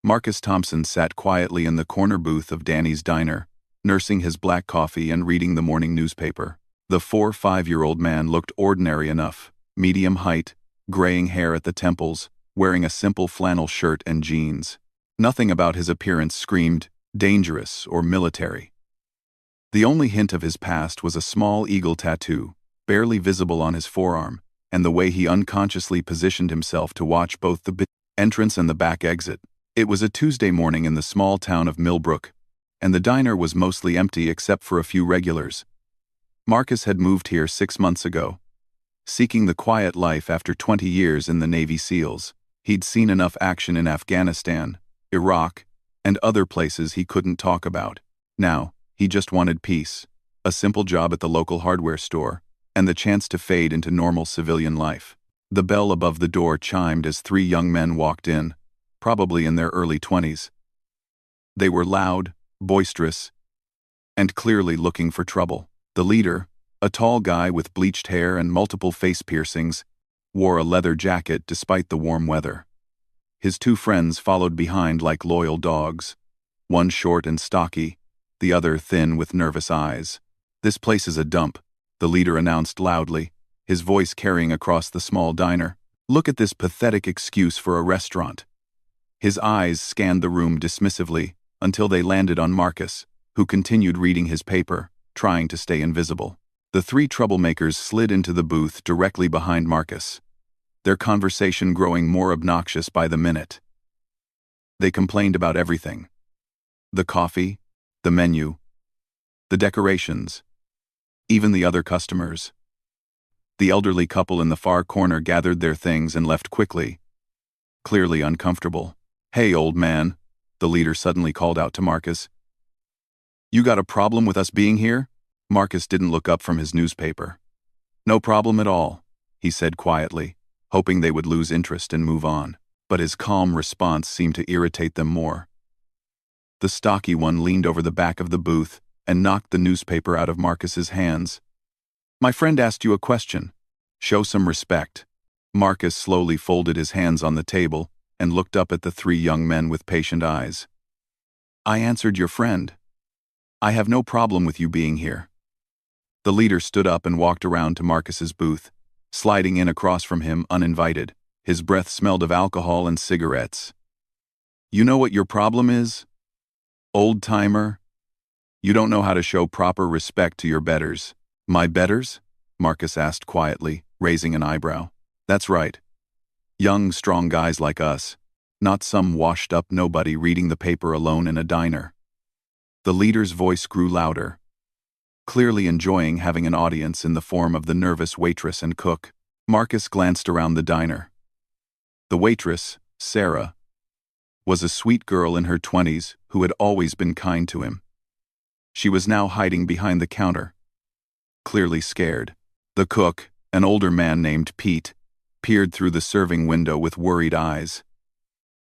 Marcus Thompson sat quietly in the corner booth of Danny's diner, nursing his black coffee and reading the morning newspaper. The 4-5-year-old man looked ordinary enough, medium height, graying hair at the temples, wearing a simple flannel shirt and jeans. Nothing about his appearance screamed dangerous or military. The only hint of his past was a small eagle tattoo, barely visible on his forearm, and the way he unconsciously positioned himself to watch both the entrance and the back exit. It was a Tuesday morning in the small town of Millbrook, and the diner was mostly empty except for a few regulars. Marcus had moved here 6 months ago, seeking the quiet life after 20 years in the Navy SEALs. He'd seen enough action in Afghanistan, Iraq, and other places he couldn't talk about. Now, he just wanted peace, a simple job at the local hardware store, and the chance to fade into normal civilian life. The bell above the door chimed as 3 young men walked in, probably in their early 20s. They were loud, boisterous, and clearly looking for trouble. The leader, a tall guy with bleached hair and multiple face piercings, wore a leather jacket despite the warm weather. His 2 friends followed behind like loyal dogs, one short and stocky, the other thin with nervous eyes. "This place is a dump," the leader announced loudly, his voice carrying across the small diner. "Look at this pathetic excuse for a restaurant." His eyes scanned the room dismissively until they landed on Marcus, who continued reading his paper, trying to stay invisible. The 3 troublemakers slid into the booth directly behind Marcus, their conversation growing more obnoxious by the minute. They complained about everything: the coffee, the menu, the decorations, even the other customers. The elderly couple in the far corner gathered their things and left quickly, clearly uncomfortable. "Hey, old man," the leader suddenly called out to Marcus. "You got a problem with us being here?" Marcus didn't look up from his newspaper. "No problem at all," he said quietly, hoping they would lose interest and move on. But his calm response seemed to irritate them more. The stocky one leaned over the back of the booth and knocked the newspaper out of Marcus's hands. "My friend asked you a question. Show some respect." Marcus slowly folded his hands on the table and looked up at the 3 young men with patient eyes. "I answered your friend. I have no problem with you being here." The leader stood up and walked around to Marcus's booth, sliding in across from him uninvited. His breath smelled of alcohol and cigarettes. "You know what your problem is? Old-timer? You don't know how to show proper respect to your betters." "My betters?" Marcus asked quietly, raising an eyebrow. "That's right. Young, strong guys like us, not some washed-up nobody reading the paper alone in a diner." The leader's voice grew louder, clearly enjoying having an audience in the form of the nervous waitress and cook. Marcus glanced around the diner. The waitress, Sarah, was a sweet girl in her 20s who had always been kind to him. She was now hiding behind the counter, clearly scared. The cook, an older man named Pete, peered through the serving window with worried eyes.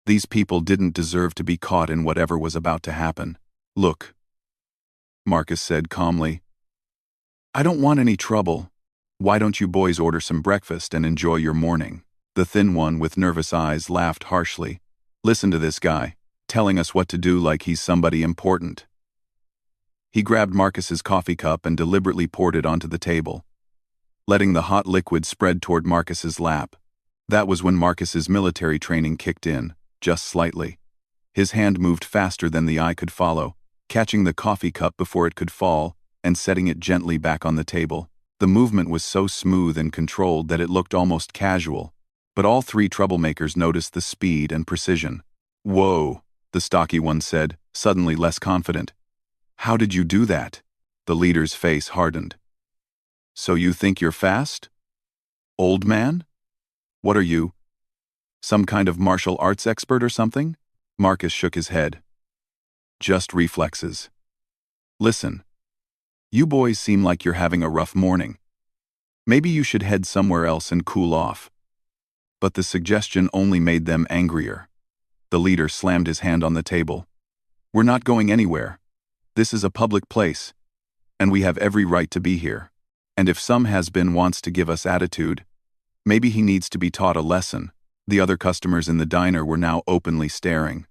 These people didn't deserve to be caught in whatever was about to happen. "Look," Marcus said calmly, "I don't want any trouble. Why don't you boys order some breakfast and enjoy your morning?" The thin one with nervous eyes laughed harshly. "Listen to this guy, telling us what to do like he's somebody important." He grabbed Marcus's coffee cup and deliberately poured it onto the table, letting the hot liquid spread toward Marcus's lap. That was when Marcus's military training kicked in, just slightly. His hand moved faster than the eye could follow, catching the coffee cup before it could fall and setting it gently back on the table. The movement was so smooth and controlled that it looked almost casual, but all 3 troublemakers noticed the speed and precision. "Whoa," the stocky one said, suddenly less confident. "How did you do that?" The leader's face hardened. "So you think you're fast? Old man? What are you? Some kind of martial arts expert or something?" Marcus shook his head. "Just reflexes. Listen, you boys seem like you're having a rough morning. Maybe you should head somewhere else and cool off." But the suggestion only made them angrier. The leader slammed his hand on the table. "We're not going anywhere. This is a public place, and we have every right to be here. And if some has-been wants to give us attitude, maybe he needs to be taught a lesson." The other customers in the diner were now openly staring.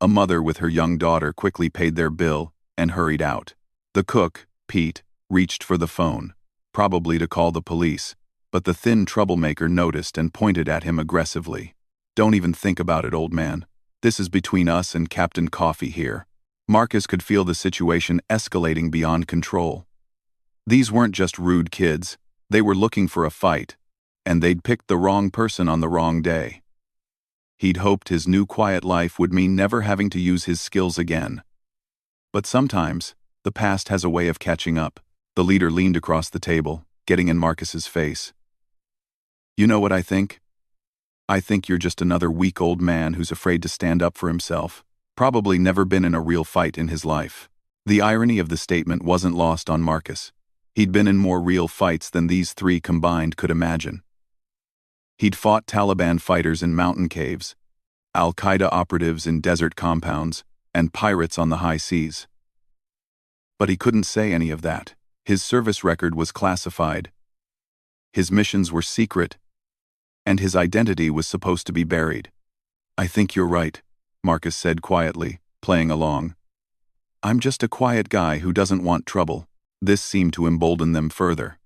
A mother with her young daughter quickly paid their bill and hurried out. The cook, Pete, reached for the phone, probably to call the police, but the thin troublemaker noticed and pointed at him aggressively. "Don't even think about it, old man. This is between us and Captain Coffee here." Marcus could feel the situation escalating beyond control. These weren't just rude kids, they were looking for a fight, and they'd picked the wrong person on the wrong day. He'd hoped his new quiet life would mean never having to use his skills again. But sometimes, the past has a way of catching up. The leader leaned across the table, getting in Marcus's face. "You know what I think? I think you're just another weak old man who's afraid to stand up for himself. Probably never been in a real fight in his life." The irony of the statement wasn't lost on Marcus. He'd been in more real fights than these three combined could imagine. He'd fought Taliban fighters in mountain caves, Al-Qaeda operatives in desert compounds, and pirates on the high seas. But he couldn't say any of that. His service record was classified. His missions were secret, and his identity was supposed to be buried. "I think you're right," Marcus said quietly, playing along. "I'm just a quiet guy who doesn't want trouble." This seemed to embolden them further.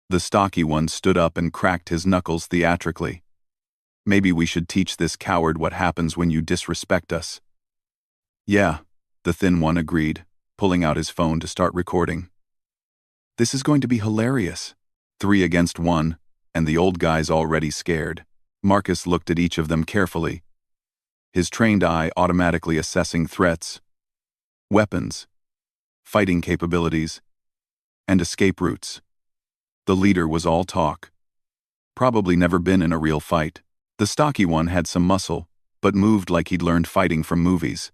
The stocky one stood up and cracked his knuckles theatrically. "Maybe we should teach this coward what happens when you disrespect us." "Yeah," the thin one agreed, pulling out his phone to start recording. "This is going to be hilarious." 3 against 1, and the old guy's already scared. Marcus looked at each of them carefully, his trained eye automatically assessing threats, weapons, fighting capabilities, and escape routes. The leader was all talk. Probably never been in a real fight. The stocky one had some muscle, but moved like he'd learned fighting from movies.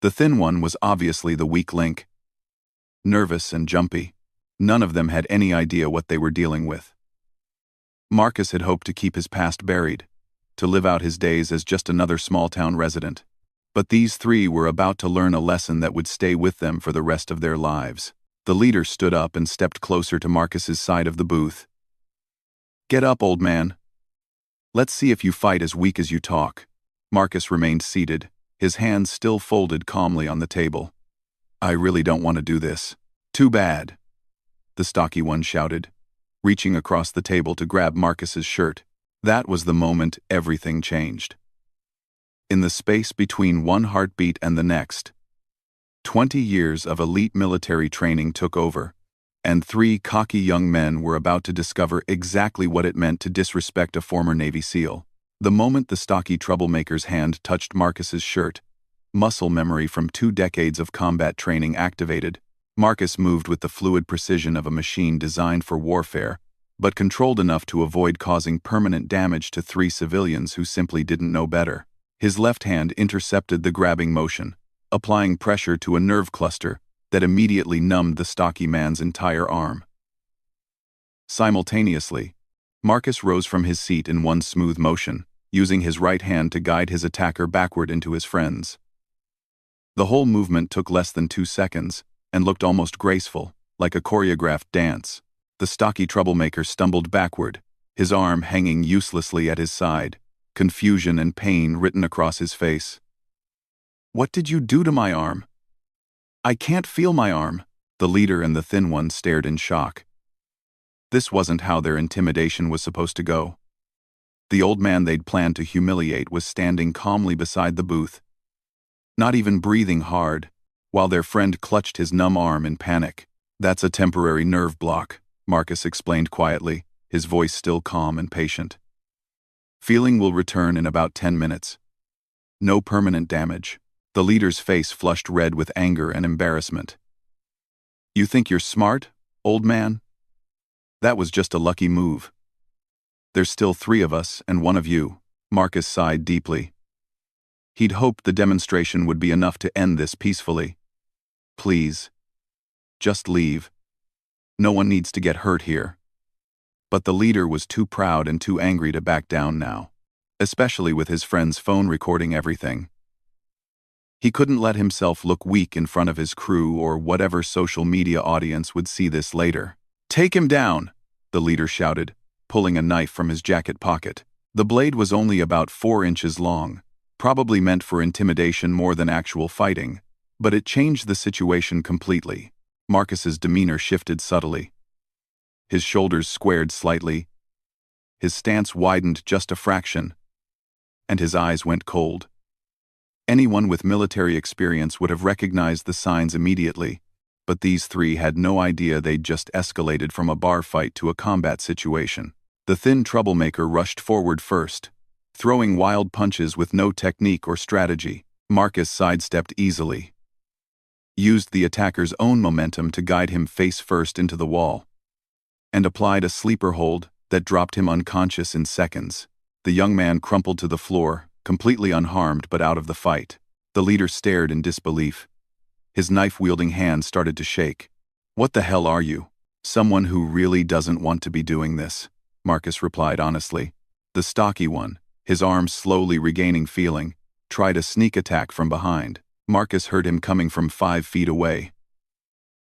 The thin one was obviously the weak link. Nervous and jumpy. None of them had any idea what they were dealing with. Marcus had hoped to keep his past buried, to live out his days as just another small-town resident. But these three were about to learn a lesson that would stay with them for the rest of their lives. The leader stood up and stepped closer to Marcus's side of the booth. "Get up, old man. Let's see if you fight as weak as you talk." Marcus remained seated, his hands still folded calmly on the table. "I really don't want to do this." "Too bad," the stocky one shouted, reaching across the table to grab Marcus's shirt. That was the moment everything changed. In the space between one heartbeat and the next, 20 years of elite military training took over, and 3 cocky young men were about to discover exactly what it meant to disrespect a former Navy SEAL. The moment the stocky troublemaker's hand touched Marcus's shirt, muscle memory from 2 decades of combat training activated. Marcus moved with the fluid precision of a machine designed for warfare, but controlled enough to avoid causing permanent damage to 3 civilians who simply didn't know better. His left hand intercepted the grabbing motion, applying pressure to a nerve cluster that immediately numbed the stocky man's entire arm. Simultaneously, Marcus rose from his seat in one smooth motion, using his right hand to guide his attacker backward into his friends. The whole movement took less than 2 seconds, and looked almost graceful, like a choreographed dance. The stocky troublemaker stumbled backward, his arm hanging uselessly at his side, confusion and pain written across his face. "What did you do to my arm?" "I can't feel my arm." The leader and the thin one stared in shock. This wasn't how their intimidation was supposed to go. The old man they'd planned to humiliate was standing calmly beside the booth, not even breathing hard, while their friend clutched his numb arm in panic. "That's a temporary nerve block," Marcus explained quietly, his voice still calm and patient. "Feeling will return in about 10 minutes. No permanent damage." The leader's face flushed red with anger and embarrassment. "You think you're smart, old man? That was just a lucky move. There's still 3 of us and 1 of you." Marcus sighed deeply. He'd hoped the demonstration would be enough to end this peacefully. "Please, just leave. No one needs to get hurt here." But the leader was too proud and too angry to back down now, especially with his friend's phone recording everything. He couldn't let himself look weak in front of his crew or whatever social media audience would see this later. "Take him down," the leader shouted, pulling a knife from his jacket pocket. The blade was only about 4 inches long, Probably meant for intimidation more than actual fighting, but it changed the situation completely. Marcus's demeanor shifted subtly. His shoulders squared slightly, his stance widened just a fraction, and his eyes went cold. Anyone with military experience would have recognized the signs immediately, but these three had no idea they'd just escalated from a bar fight to a combat situation. The thin troublemaker rushed forward first, throwing wild punches with no technique or strategy. Marcus sidestepped easily, used the attacker's own momentum to guide him face first into the wall, and applied a sleeper hold that dropped him unconscious in seconds. The young man crumpled to the floor, completely unharmed but out of the fight. The leader stared in disbelief. His knife-wielding hand started to shake. "What the hell are you?" "Someone who really doesn't want to be doing this," Marcus replied honestly. The stocky one, his arms slowly regaining feeling, tried a sneak attack from behind. Marcus heard him coming from 5 feet away.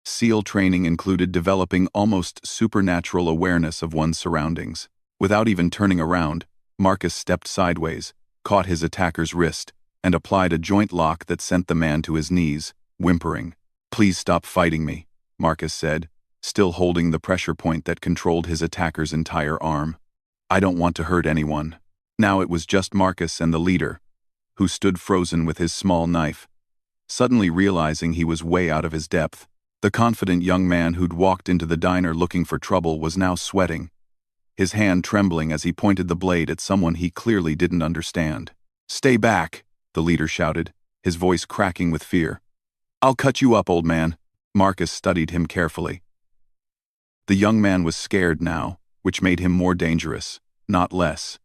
SEAL training included developing almost supernatural awareness of one's surroundings. Without even turning around, Marcus stepped sideways, caught his attacker's wrist, and applied a joint lock that sent the man to his knees, whimpering. "Please stop fighting me," Marcus said, still holding the pressure point that controlled his attacker's entire arm. "I don't want to hurt anyone." Now it was just Marcus and the leader, who stood frozen with his small knife, suddenly realizing he was way out of his depth. The confident young man who'd walked into the diner looking for trouble was now sweating, his hand trembling as he pointed the blade at someone he clearly didn't understand. "Stay back," the leader shouted, his voice cracking with fear. "I'll cut you up, old man." Marcus studied him carefully. The young man was scared now, which made him more dangerous, not less.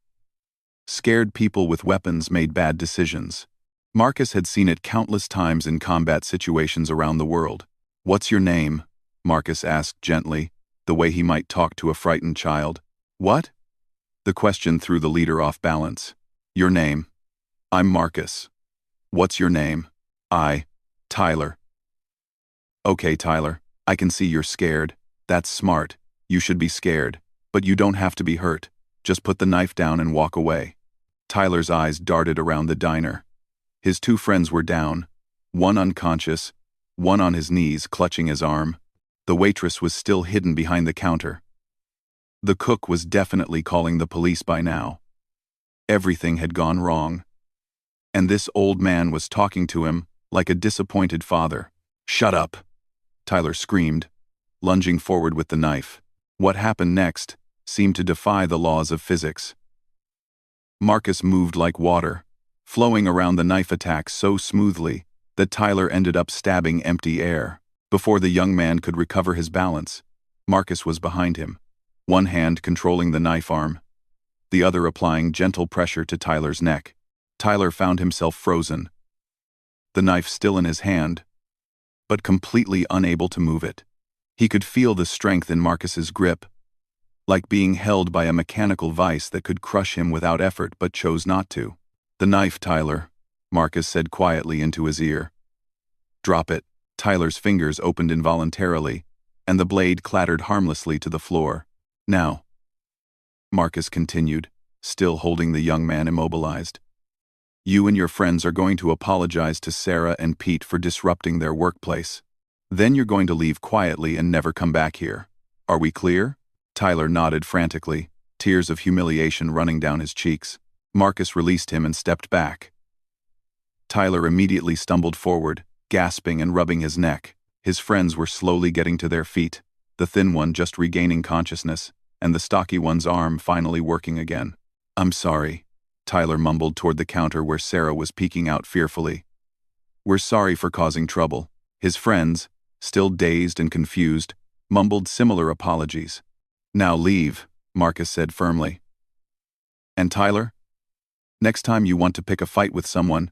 Scared people with weapons made bad decisions. Marcus had seen it countless times in combat situations around the world. "What's your name?" Marcus asked gently, the way he might talk to a frightened child. "What?" The question threw the leader off balance. "Your name." "I'm Marcus." "What's your name?" Tyler." "Okay, Tyler, I can see you're scared. That's smart. You should be scared, but you don't have to be hurt. Just put the knife down and walk away." Tyler's eyes darted around the diner. His 2 friends were down, one unconscious, one on his knees clutching his arm. The waitress was still hidden behind the counter. The cook was definitely calling the police by now. Everything had gone wrong. And this old man was talking to him like a disappointed father. "Shut up," Tyler screamed, lunging forward with the knife. What happened next seemed to defy the laws of physics. Marcus moved like water, flowing around the knife attack so smoothly that Tyler ended up stabbing empty air. Before the young man could recover his balance, Marcus was behind him, one hand controlling the knife arm, the other applying gentle pressure to Tyler's neck. Tyler found himself frozen, the knife still in his hand, but completely unable to move it. He could feel the strength in Marcus's grip, like being held by a mechanical vice that could crush him without effort but chose not to. "The knife, Tyler," Marcus said quietly into his ear. "Drop it." Tyler's fingers opened involuntarily, and the blade clattered harmlessly to the floor. "Now," Marcus continued, still holding the young man immobilized, "you and your friends are going to apologize to Sarah and Pete for disrupting their workplace. Then you're going to leave quietly and never come back here. Are we clear?" Tyler nodded frantically, tears of humiliation running down his cheeks. Marcus released him and stepped back. Tyler immediately stumbled forward, gasping and rubbing his neck. His friends were slowly getting to their feet, the thin one just regaining consciousness, and the stocky one's arm finally working again. "I'm sorry," Tyler mumbled toward the counter where Sarah was peeking out fearfully. "We're sorry for causing trouble." His friends, still dazed and confused, mumbled similar apologies. "Now leave," Marcus said firmly. "And Tyler? Next time you want to pick a fight with someone,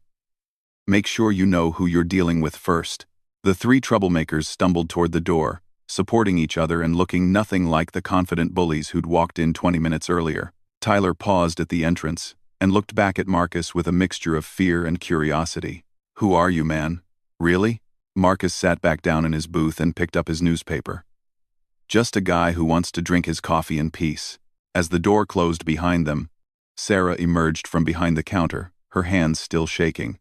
make sure you know who you're dealing with first." The 3 troublemakers stumbled toward the door, supporting each other and looking nothing like the confident bullies who'd walked in 20 minutes earlier. Tyler paused at the entrance and looked back at Marcus with a mixture of fear and curiosity. "Who are you, man? Really?" Marcus sat back down in his booth and picked up his newspaper. "Just a guy who wants to drink his coffee in peace." As the door closed behind them, Sarah emerged from behind the counter, her hands still shaking.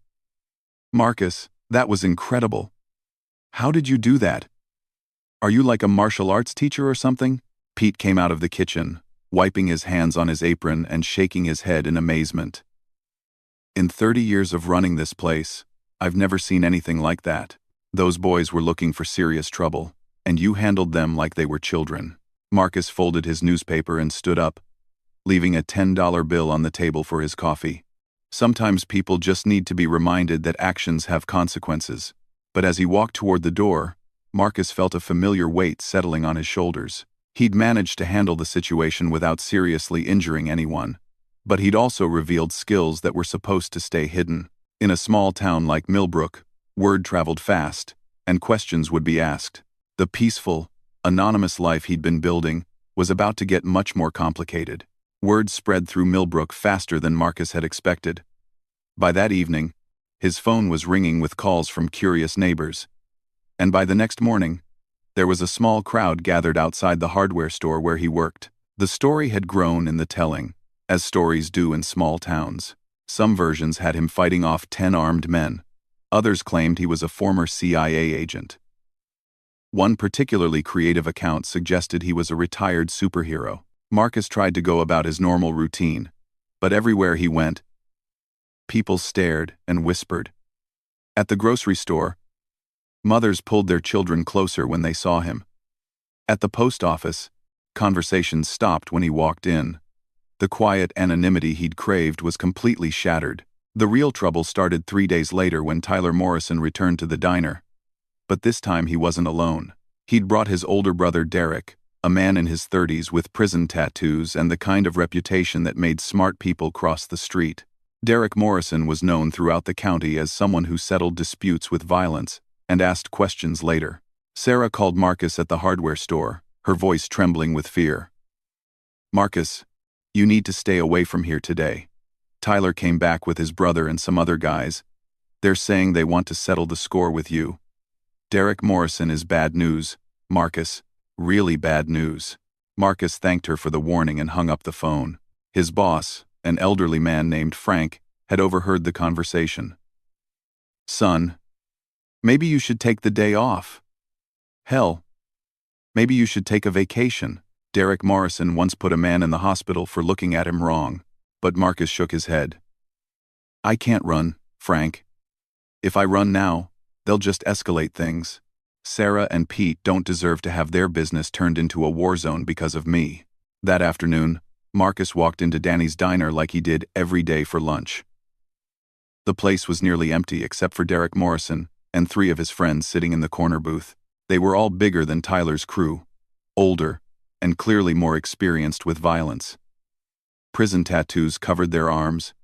"Marcus, that was incredible. How did you do that? Are you like a martial arts teacher or something?" Pete came out of the kitchen, wiping his hands on his apron and shaking his head in amazement. "In 30 years of running this place, I've never seen anything like that. Those boys were looking for serious trouble, and you handled them like they were children." Marcus folded his newspaper and stood up, leaving a $10 bill on the table for his coffee. Sometimes people just need to be reminded that actions have consequences. But as he walked toward the door, Marcus felt a familiar weight settling on his shoulders. He'd managed to handle the situation without seriously injuring anyone, but he'd also revealed skills that were supposed to stay hidden. In a small town like Millbrook, word traveled fast, and questions would be asked. The peaceful, anonymous life he'd been building was about to get much more complicated. Word spread through Millbrook faster than Marcus had expected. By that evening, his phone was ringing with calls from curious neighbors, and by the next morning, there was a small crowd gathered outside the hardware store where he worked. The story had grown in the telling, as stories do in small towns. Some versions had him fighting off 10 armed men. Others claimed he was a former CIA agent. One particularly creative account suggested he was a retired superhero. Marcus tried to go about his normal routine, but everywhere he went, people stared and whispered. At the grocery store, mothers pulled their children closer when they saw him. At the post office, conversations stopped when he walked in. The quiet anonymity he'd craved was completely shattered. The real trouble started 3 days later when Tyler Morrison returned to the diner. But this time he wasn't alone. He'd brought his older brother Derek, a man in his 30s with prison tattoos and the kind of reputation that made smart people cross the street. Derek Morrison was known throughout the county as someone who settled disputes with violence and asked questions later. Sarah called Marcus at the hardware store, her voice trembling with fear. "Marcus, you need to stay away from here today. Tyler came back with his brother and some other guys. They're saying they want to settle the score with you. Derek Morrison is bad news, Marcus. Really bad news." Marcus thanked her for the warning and hung up the phone. His boss, an elderly man named Frank, had overheard the conversation. "Son, maybe you should take the day off. Hell, maybe you should take a vacation." Derek Morrison once put a man in the hospital for looking at him wrong, but Marcus shook his head. "I can't run, Frank. If I run now, they'll just escalate things. Sarah and Pete don't deserve to have their business turned into a war zone because of me." That afternoon, Marcus walked into Danny's diner like he did every day for lunch. The place was nearly empty except for Derek Morrison and 3 of his friends sitting in the corner booth. They were all bigger than Tyler's crew, older, and clearly more experienced with violence. Prison tattoos covered their arms,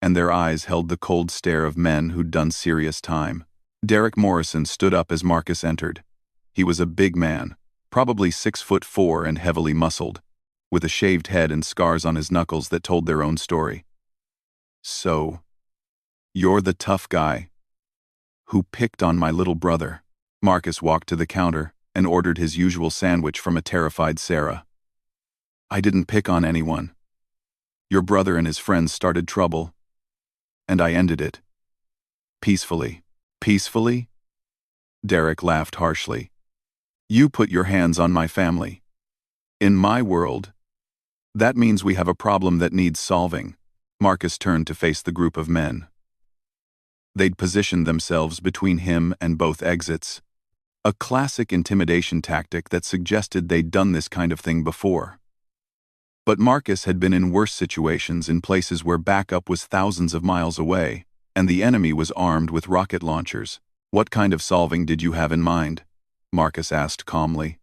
and their eyes held the cold stare of men who'd done serious time. Derek Morrison stood up as Marcus entered. He was a big man, probably 6'4" and heavily muscled, with a shaved head and scars on his knuckles that told their own story. "So, you're the tough guy who picked on my little brother." Marcus walked to the counter and ordered his usual sandwich from a terrified Sarah. "I didn't pick on anyone. Your brother and his friends started trouble, and I ended it. Peacefully." "Peacefully?" Derek laughed harshly. "You put your hands on my family. In my world, that means we have a problem that needs solving." Marcus turned to face the group of men. They'd positioned themselves between him and both exits, a classic intimidation tactic that suggested they'd done this kind of thing before. But Marcus had been in worse situations in places where backup was thousands of miles away, and the enemy was armed with rocket launchers. "What kind of solving did you have in mind?" Marcus asked calmly.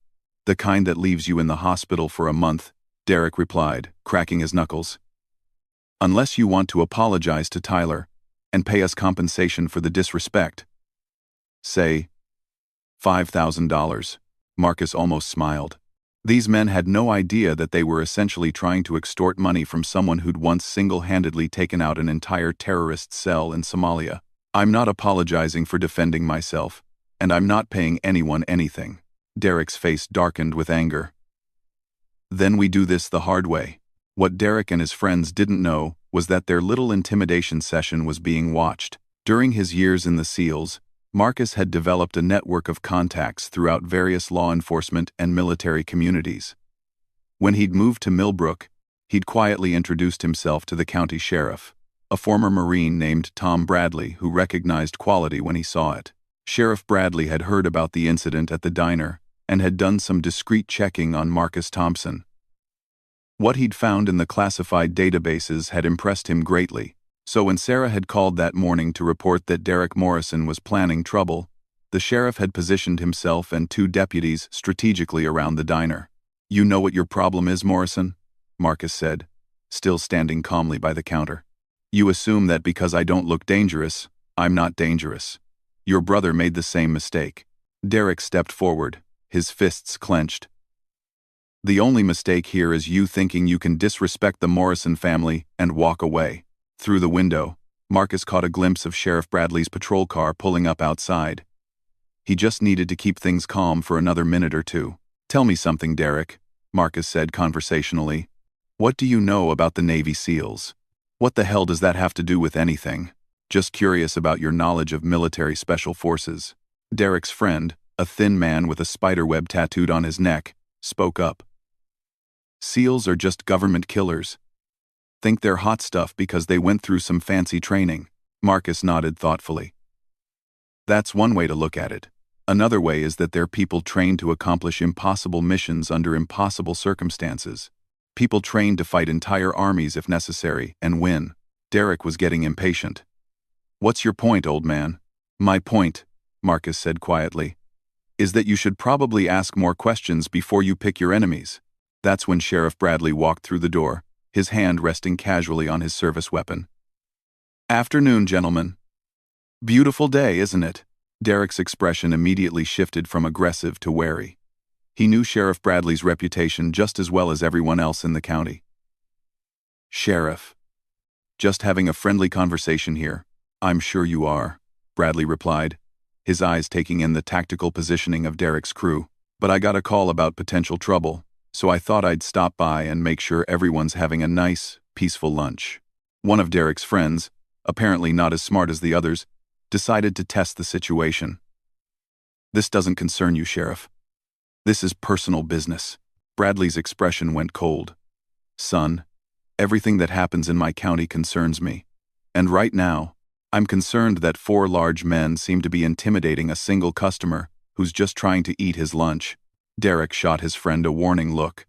"The kind that leaves you in the hospital for a month," Derek replied, cracking his knuckles. "Unless you want to apologize to Tyler and pay us compensation for the disrespect. Say, $5,000. Marcus almost smiled. These men had no idea that they were essentially trying to extort money from someone who'd once single-handedly taken out an entire terrorist cell in Somalia. "I'm not apologizing for defending myself, and I'm not paying anyone anything." Derek's face darkened with anger. "Then we do this the hard way." What Derek and his friends didn't know was that their little intimidation session was being watched. During his years in the SEALs, Marcus had developed a network of contacts throughout various law enforcement and military communities. When he'd moved to Millbrook, he'd quietly introduced himself to the county sheriff, a former Marine named Tom Bradley who recognized quality when he saw it. Sheriff Bradley had heard about the incident at the diner and had done some discreet checking on Marcus Thompson. What he'd found in the classified databases had impressed him greatly, so when Sarah had called that morning to report that Derek Morrison was planning trouble, the sheriff had positioned himself and 2 deputies strategically around the diner. "You know what your problem is, Morrison?" Marcus said, still standing calmly by the counter. "You assume that because I don't look dangerous, I'm not dangerous. Your brother made the same mistake." Derek stepped forward, his fists clenched. "The only mistake here is you thinking you can disrespect the Morrison family and walk away." Through the window, Marcus caught a glimpse of Sheriff Bradley's patrol car pulling up outside. He just needed to keep things calm for another minute or two. "Tell me something, Derek," Marcus said conversationally. "What do you know about the Navy SEALs? What the hell does that have to do with anything? Just curious about your knowledge of military special forces." Derek's friend, a thin man with a spiderweb tattooed on his neck, spoke up. "SEALs are just government killers. Think they're hot stuff because they went through some fancy training." Marcus nodded thoughtfully. "That's one way to look at it. Another way is that they're people trained to accomplish impossible missions under impossible circumstances. People trained to fight entire armies if necessary and win." Derek was getting impatient. "What's your point, old man?" "My point," Marcus said quietly, "is that you should probably ask more questions before you pick your enemies." That's when Sheriff Bradley walked through the door, his hand resting casually on his service weapon. "Afternoon, gentlemen. Beautiful day, isn't it?" Derek's expression immediately shifted from aggressive to wary. He knew Sheriff Bradley's reputation just as well as everyone else in the county. "Sheriff, just having a friendly conversation here." "I'm sure you are," Bradley replied, his eyes taking in the tactical positioning of Derek's crew. "But I got a call about potential trouble, so I thought I'd stop by and make sure everyone's having a nice, peaceful lunch." One of Derek's friends, apparently not as smart as the others, decided to test the situation. "This doesn't concern you, Sheriff. This is personal business." Bradley's expression went cold. "Son, everything that happens in my county concerns me. And right now, I'm concerned that 4 large men seem to be intimidating a single customer who's just trying to eat his lunch." Derek shot his friend a warning look.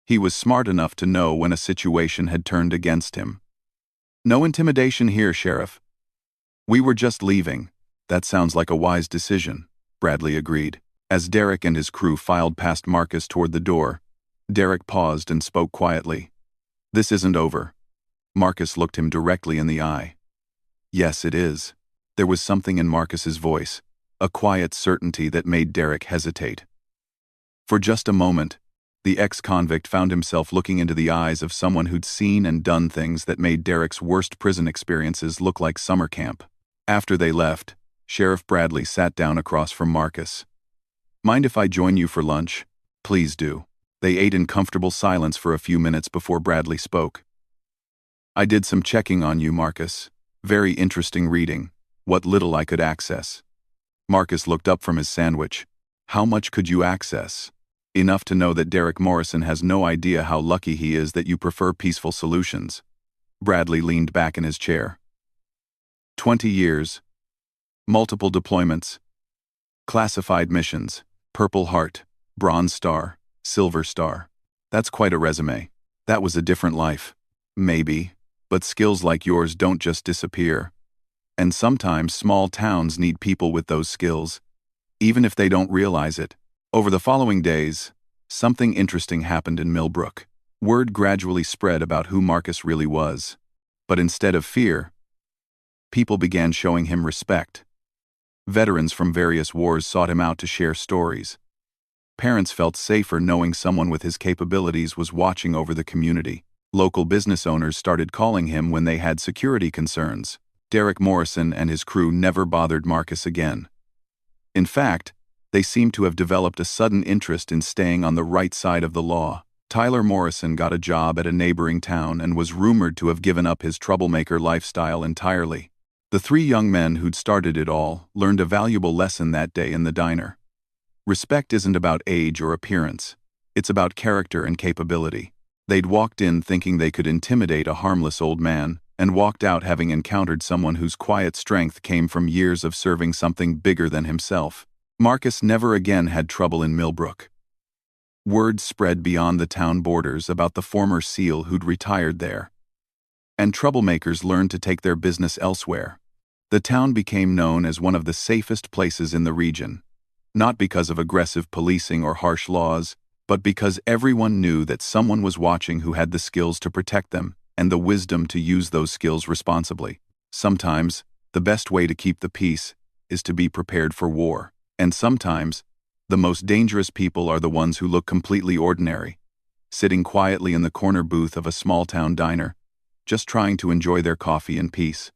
He was smart enough to know when a situation had turned against him. "No intimidation here, Sheriff. We were just leaving." "That sounds like a wise decision," Bradley agreed. As Derek and his crew filed past Marcus toward the door, Derek paused and spoke quietly. "This isn't over." Marcus looked him directly in the eye. "Yes, it is." There was something in Marcus's voice, a quiet certainty that made Derek hesitate. For just a moment, the ex-convict found himself looking into the eyes of someone who'd seen and done things that made Derek's worst prison experiences look like summer camp. After they left, Sheriff Bradley sat down across from Marcus. "Mind if I join you for lunch?" "Please do." They ate in comfortable silence for a few minutes before Bradley spoke. "I did some checking on you, Marcus. Very interesting reading, what little I could access." Marcus looked up from his sandwich. "How much could you access?" "Enough to know that Derek Morrison has no idea how lucky he is that you prefer peaceful solutions." Bradley leaned back in his chair. 20 years. Multiple deployments. Classified missions. Purple Heart, Bronze Star, Silver Star. That's quite a resume. That was a different life. Maybe, but skills like yours don't just disappear. And sometimes small towns need people with those skills, even if they don't realize it. Over the following days, something interesting happened in Millbrook. Word gradually spread about who Marcus really was. But instead of fear, people began showing him respect. Veterans from various wars sought him out to share stories. Parents felt safer knowing someone with his capabilities was watching over the community. Local business owners started calling him when they had security concerns. Derek Morrison and his crew never bothered Marcus again. In fact, they seemed to have developed a sudden interest in staying on the right side of the law. Tyler Morrison got a job at a neighboring town and was rumored to have given up his troublemaker lifestyle entirely. The three young men who'd started it all learned a valuable lesson that day in the diner. Respect isn't about age or appearance. It's about character and capability. They'd walked in thinking they could intimidate a harmless old man, and walked out having encountered someone whose quiet strength came from years of serving something bigger than himself. Marcus never again had trouble in Millbrook. Word spread beyond the town borders about the former SEAL who'd retired there. And troublemakers learned to take their business elsewhere. The town became known as one of the safest places in the region, not because of aggressive policing or harsh laws, but because everyone knew that someone was watching who had the skills to protect them and the wisdom to use those skills responsibly. Sometimes, the best way to keep the peace is to be prepared for war. And sometimes, the most dangerous people are the ones who look completely ordinary, sitting quietly in the corner booth of a small-town diner, just trying to enjoy their coffee in peace.